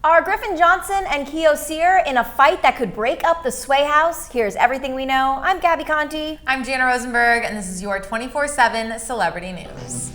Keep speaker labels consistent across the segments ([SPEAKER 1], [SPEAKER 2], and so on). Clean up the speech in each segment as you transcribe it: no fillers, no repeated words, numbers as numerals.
[SPEAKER 1] Are Griffin Johnson and Kio Cyr in a fight that could break up the Sway house? Here's everything we know. I'm Gabby Conti.
[SPEAKER 2] I'm Jana Rosenberg, and this is your 24/7 celebrity news.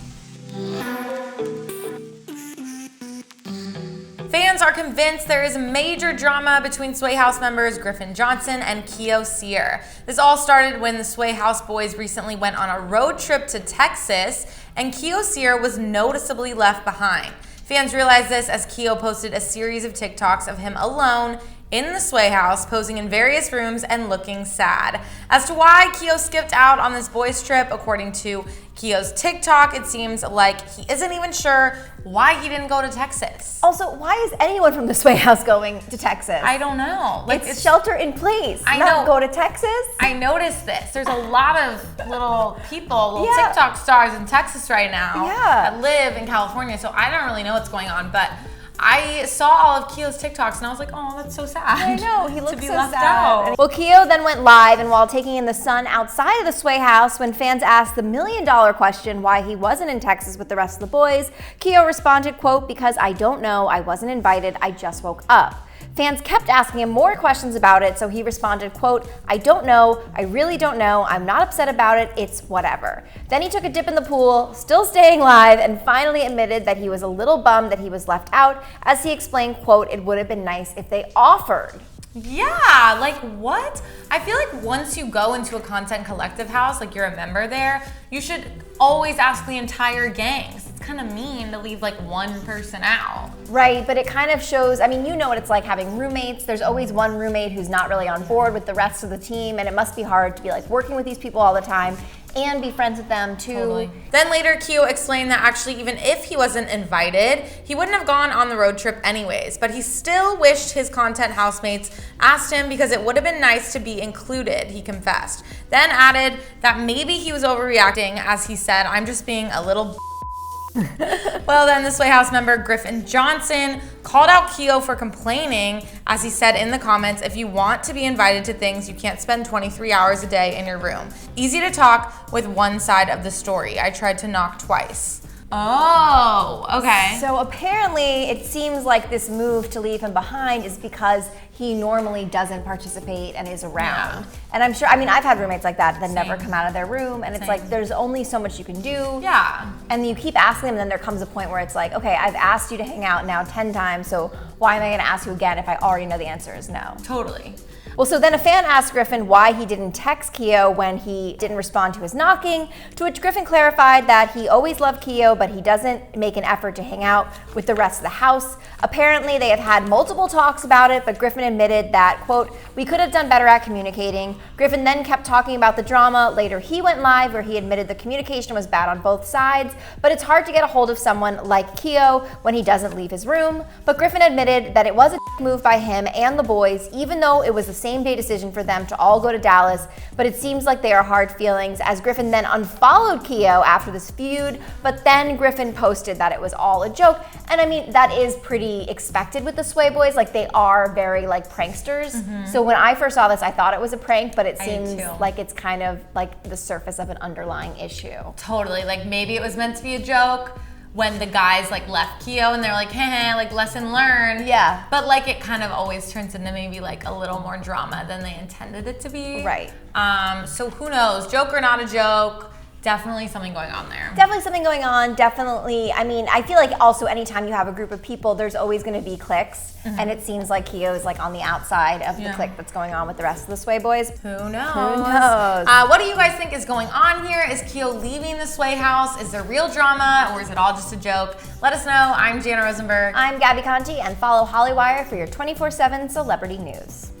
[SPEAKER 2] Fans are convinced there is major drama between Sway House members Griffin Johnson and Kio Cyr. This all started when the Sway House boys recently went on a road trip to Texas, and Kio Cyr was noticeably left behind. Fans realized this as Kio posted a series of TikToks of him alone in the Sway house, posing in various rooms and looking sad. As to why Kio skipped out on this boys' trip, according to Kio's TikTok, it seems like he isn't even sure why he didn't go to Texas.
[SPEAKER 1] Also, why is anyone from the Sway house going to Texas?
[SPEAKER 2] I don't know.
[SPEAKER 1] It's shelter in place.
[SPEAKER 2] I
[SPEAKER 1] not
[SPEAKER 2] know.
[SPEAKER 1] Go to Texas?
[SPEAKER 2] I noticed this. There's a lot of little people, little
[SPEAKER 1] Yeah.
[SPEAKER 2] TikTok stars in Texas right now
[SPEAKER 1] Yeah.
[SPEAKER 2] that live in California, so I don't really know what's going on, but I saw all of Kio's TikToks and I was like, oh, that's so sad.
[SPEAKER 1] I know, he
[SPEAKER 2] to
[SPEAKER 1] looks
[SPEAKER 2] be
[SPEAKER 1] so
[SPEAKER 2] left
[SPEAKER 1] sad.
[SPEAKER 2] out.
[SPEAKER 1] Well, Kio then went live, and while taking in the sun outside of the Sway house, when fans asked the million-dollar question why he wasn't in Texas with the rest of the boys, Kio responded, quote, "Because I don't know, I wasn't invited, I just woke up." Fans kept asking him more questions about it, so he responded, quote, "I don't know, I really don't know, I'm not upset about it, it's whatever." Then he took a dip in the pool, still staying live, and finally admitted that he was a little bummed that he was left out, as he explained, quote, "It would have been nice if they offered."
[SPEAKER 2] Yeah, like what? I feel like once you go into a content collective house, like you're a member there, you should always ask the entire gang. It's kind of mean to leave like one person out.
[SPEAKER 1] Right, but it kind of shows, I mean, you know what it's like having roommates. There's always one roommate who's not really on board with the rest of the team, and it must be hard to be like working with these people all the time and be friends with them too.
[SPEAKER 2] Totally. Then later, Kio explained that actually even if he wasn't invited, he wouldn't have gone on the road trip anyways, but he still wished his content housemates asked him because it would have been nice to be included, he confessed. Then added that maybe he was overreacting, as he said, "I'm just being a little Well, then the Sway House member Griffin Johnson called out Kio for complaining, as he said in the comments, "If you want to be invited to things, you can't spend 23 hours a day in your room. Easy to talk with one side of the story. I tried to knock twice." Oh, okay.
[SPEAKER 1] So apparently it seems like this move to leave him behind is because he normally doesn't participate and is around.
[SPEAKER 2] Yeah.
[SPEAKER 1] And I'm sure, I mean, I've had roommates like that
[SPEAKER 2] Same.
[SPEAKER 1] never come out of their room, and it's
[SPEAKER 2] Same.
[SPEAKER 1] like there's only so much you can do.
[SPEAKER 2] Yeah.
[SPEAKER 1] And you keep asking them, and then there comes a point where it's like, okay, I've asked you to hang out now 10 times, so why am I gonna ask you again if I already know the answer is no?
[SPEAKER 2] Totally.
[SPEAKER 1] Well, so then a fan asked Griffin why he didn't text Kio when he didn't respond to his knocking, to which Griffin clarified that he always loved Kio, but he doesn't make an effort to hang out with the rest of the house. Apparently, they have had multiple talks about it, but Griffin admitted that, quote, "We could have done better at communicating." Griffin then kept talking about the drama. Later, he went live where he admitted the communication was bad on both sides, but it's hard to get a hold of someone like Kio when he doesn't leave his room. But Griffin admitted that it was a move by him and the boys, even though it was the same-day decision for them to all go to Dallas, but it seems like they are hard feelings, as Griffin then unfollowed Kio after this feud, but then Griffin posted that it was all a joke. And I mean, that is pretty expected with the Sway boys, like they are very like pranksters. So when I first saw this, I thought it was a prank, but it
[SPEAKER 2] I did
[SPEAKER 1] seems
[SPEAKER 2] too.
[SPEAKER 1] like it's kind of like the surface of an underlying issue.
[SPEAKER 2] Totally. Like maybe it was meant to be a joke when the guys like left Kio and they're like, hey, like lesson learned.
[SPEAKER 1] Yeah.
[SPEAKER 2] But like it kind of always turns into maybe like a little more drama than they intended it to be.
[SPEAKER 1] Right.
[SPEAKER 2] So who knows? Joke or not a joke, definitely something going on there.
[SPEAKER 1] Definitely something going on. Definitely. I mean, I feel like also anytime you have a group of people, there's always going to be cliques. And it seems like Kio is like on the outside of the clique that's going on with the rest of the Sway boys.
[SPEAKER 2] Who knows?
[SPEAKER 1] Who knows?
[SPEAKER 2] What do you guys think is going on here? Is Kio leaving the Sway house? Is there real drama, or is it all just a joke? Let us know. I'm Jana Rosenberg.
[SPEAKER 1] I'm Gabby Conti, and follow Hollywire for your 24/7 celebrity news.